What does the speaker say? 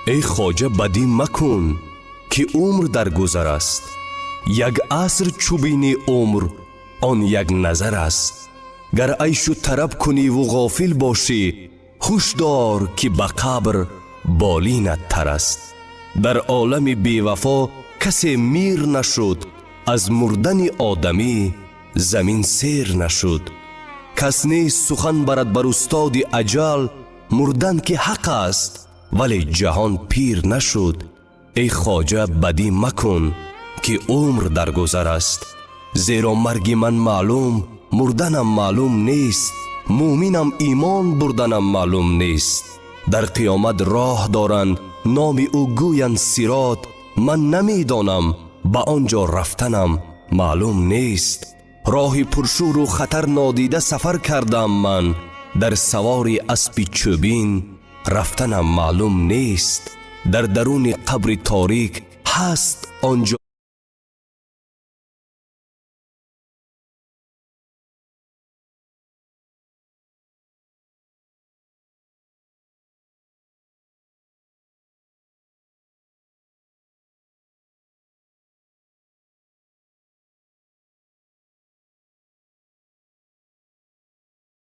ای خواجه بدی مکن که عمر در گذر است. یک عصر چوبین عمر آن یک نظر است. گر عیش و طرب کنی و غافل باشی، هوشدار که به قبر بالینت تر است. در عالم بی وفا کسی میر نشد، از مردن آدمی زمین سیر نشد. کس نیست سخن برد بر استاد اجل، مردن که حق است ولی جهان پیر نشد. ای خواجه بدی مکن که عمر در گذر است. زیرا مرگ من معلوم، مردنم معلوم نیست. مومنم ایمان بردنم معلوم نیست. در قیامت راه دارند نام او گویند صراط. من نمیدانم به آنجا رفتنم معلوم نیست. راه پرشور و خطر نادیده سفر کردم من، در سوار اسب چوبین رفتنم معلوم نیست. در درون قبر تاریک هست آنجا